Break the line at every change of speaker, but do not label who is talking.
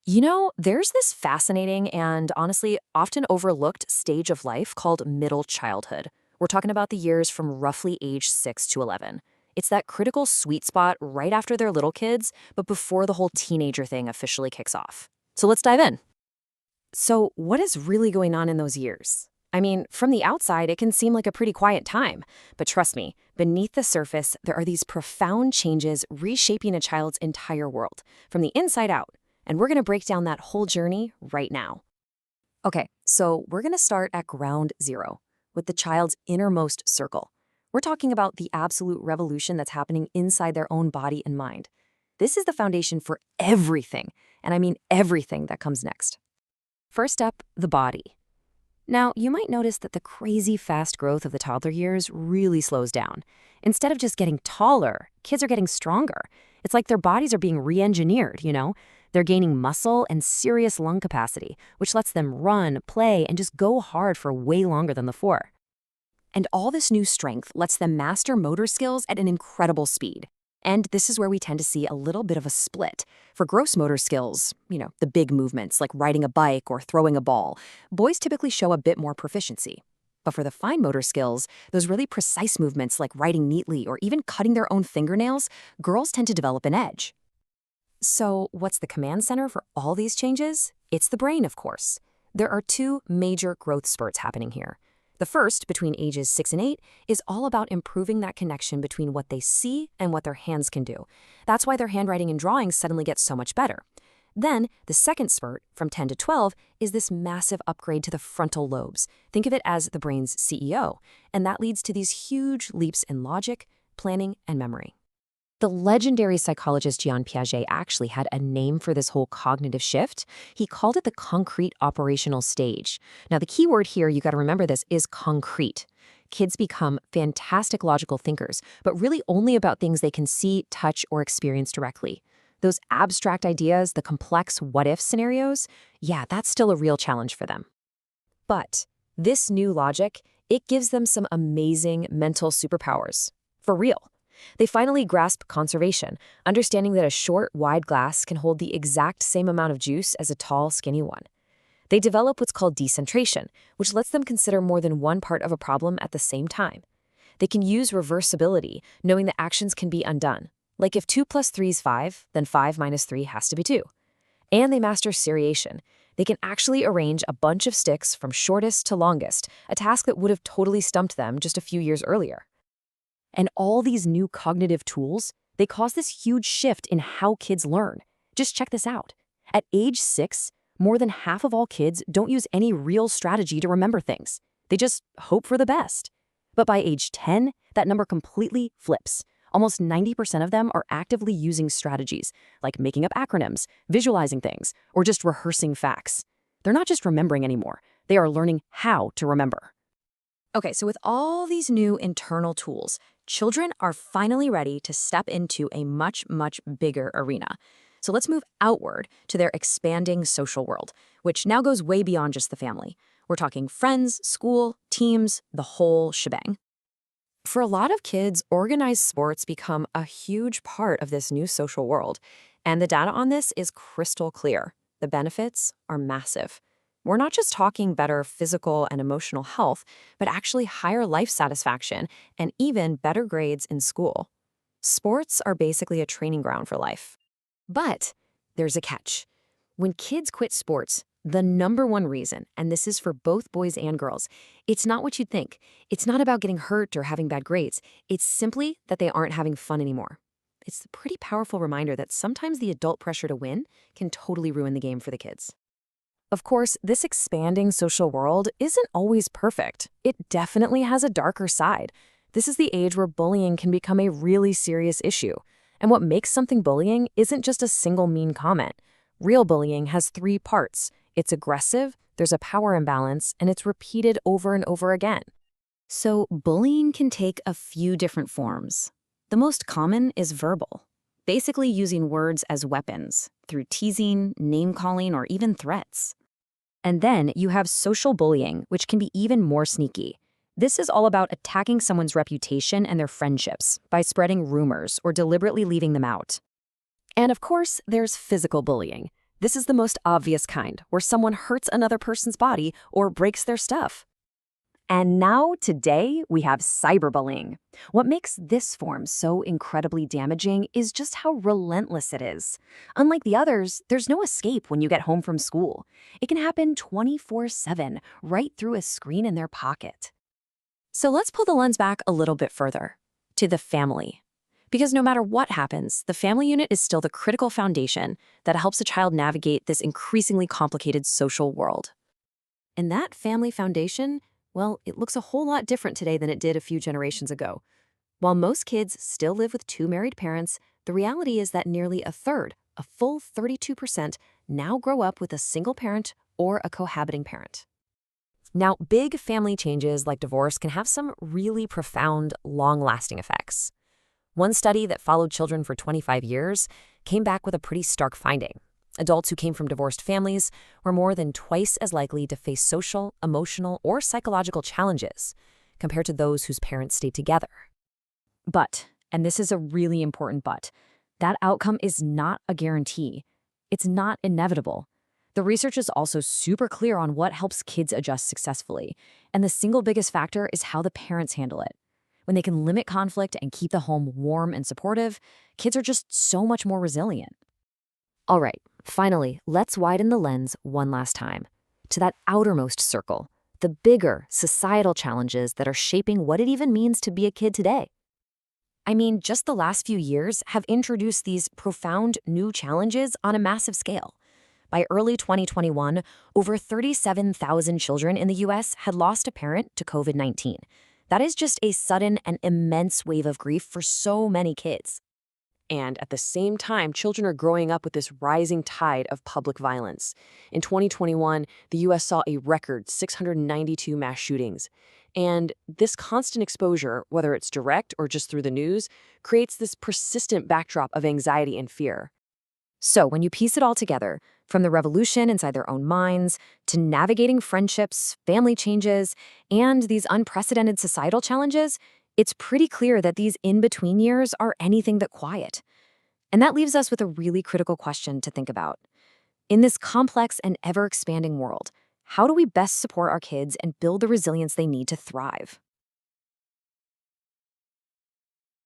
There's this fascinating and honestly often overlooked stage of life called middle childhood. We're talking about the years from roughly age 6 to 11. It's that critical sweet spot right after they're little kids, but before the whole teenager thing officially kicks off. So let's dive in. So, what is really going on in those years? I mean, from the outside, it can seem like a pretty quiet time. But trust me, beneath the surface, there are these profound changes reshaping a child's entire world, from the inside out. And we're going to break down that whole journey right now. Okay, so we're going to start at ground zero with the child's innermost circle. We're talking about the absolute revolution that's happening inside their own body and mind. This is the foundation for everything, and I mean everything that comes next. First up, the body. Now, you might notice that the crazy fast growth of the toddler years really slows down. Instead of just getting taller, kids are getting stronger. It's like their bodies are being re-engineered. They're gaining muscle and serious lung capacity, which lets them run, play, and just go hard for way longer than before. And all this new strength lets them master motor skills at an incredible speed. And this is where we tend to see a little bit of a split. For gross motor skills, the big movements like riding a bike or throwing a ball, boys typically show a bit more proficiency. But for the fine motor skills, those really precise movements like writing neatly or even cutting their own fingernails, girls tend to develop an edge. So, what's the command center for all these changes? It's the brain, of course. There are two major growth spurts happening here. The first, between ages 6 and 8, is all about improving that connection between what they see and what their hands can do. That's why their handwriting and drawing suddenly get so much better. Then, the second spurt, from 10 to 12, is this massive upgrade to the frontal lobes. Think of it as the brain's CEO, and that leads to these huge leaps in logic, planning, and memory. The legendary psychologist Jean Piaget actually had a name for this whole cognitive shift. He called it the concrete operational stage. Now, the key word here, you got to remember this, is concrete. Kids become fantastic logical thinkers, but really only about things they can see, touch, or experience directly. Those abstract ideas, the complex what-if scenarios, yeah, that's still a real challenge for them. But this new logic, it gives them some amazing mental superpowers. For real. They finally grasp conservation, understanding that a short, wide glass can hold the exact same amount of juice as a tall, skinny one. They develop what's called decentration, which lets them consider more than one part of a problem at the same time. They can use reversibility, knowing that actions can be undone. Like if 2 plus 3 is 5, then 5 minus 3 has to be 2. And they master seriation. They can actually arrange a bunch of sticks from shortest to longest, a task that would have totally stumped them just a few years earlier. And all these new cognitive tools, they cause this huge shift in how kids learn. Just check this out. At age 6, more than half of all kids don't use any real strategy to remember things. They just hope for the best. But by age 10, that number completely flips. Almost 90% of them are actively using strategies, like making up acronyms, visualizing things, or just rehearsing facts. They're not just remembering anymore. They are learning how to remember. Okay, so with all these new internal tools, children are finally ready to step into a much, much bigger arena. So let's move outward to their expanding social world, which now goes way beyond just the family. We're talking friends, school, teams, the whole shebang. For a lot of kids, organized sports become a huge part of this new social world, and the data on this is crystal clear. The benefits are massive. We're not just talking better physical and emotional health, but actually higher life satisfaction and even better grades in school. Sports are basically a training ground for life. But there's a catch. When kids quit sports, the number one reason, and this is for both boys and girls, it's not what you'd think. It's not about getting hurt or having bad grades. It's simply that they aren't having fun anymore. It's a pretty powerful reminder that sometimes the adult pressure to win can totally ruin the game for the kids. Of course, this expanding social world isn't always perfect. It definitely has a darker side. This is the age where bullying can become a really serious issue. And what makes something bullying isn't just a single mean comment. Real bullying has 3 parts. It's aggressive, there's a power imbalance, and it's repeated over and over again. So bullying can take a few different forms. The most common is verbal, basically using words as weapons through teasing, name-calling, or even threats. And then you have social bullying, which can be even more sneaky. This is all about attacking someone's reputation and their friendships by spreading rumors or deliberately leaving them out. And of course, there's physical bullying. This is the most obvious kind, where someone hurts another person's body or breaks their stuff. And now, today, we have cyberbullying. What makes this form so incredibly damaging is just how relentless it is. Unlike the others, there's no escape when you get home from school. It can happen 24/7, right through a screen in their pocket. So let's pull the lens back a little bit further, to the family. Because no matter what happens, the family unit is still the critical foundation that helps a child navigate this increasingly complicated social world. And that family foundation, well, it looks a whole lot different today than it did a few generations ago. While most kids still live with two married parents, the reality is that nearly a third, a full 32%, now grow up with a single parent or a cohabiting parent. Now, big family changes like divorce can have some really profound, long-lasting effects. One study that followed children for 25 years came back with a pretty stark finding. Adults who came from divorced families were more than twice as likely to face social, emotional, or psychological challenges compared to those whose parents stayed together. But, and this is a really important but, that outcome is not a guarantee. It's not inevitable. The research is also super clear on what helps kids adjust successfully, and the single biggest factor is how the parents handle it. When they can limit conflict and keep the home warm and supportive, kids are just so much more resilient. All right, finally, let's widen the lens one last time to that outermost circle, the bigger societal challenges that are shaping what it even means to be a kid today. I mean, just the last few years have introduced these profound new challenges on a massive scale. By early 2021, over 37,000 children in the US had lost a parent to COVID-19. That is just a sudden and immense wave of grief for so many kids. And at the same time, children are growing up with this rising tide of public violence. In 2021, the US saw a record 692 mass shootings. And this constant exposure, whether it's direct or just through the news, creates this persistent backdrop of anxiety and fear. So when you piece it all together, from the revolution inside their own minds, to navigating friendships, family changes, and these unprecedented societal challenges, it's pretty clear that these in-between years are anything but quiet. And that leaves us with a really critical question to think about. In this complex and ever-expanding world, how do we best support our kids and build the resilience they need to thrive?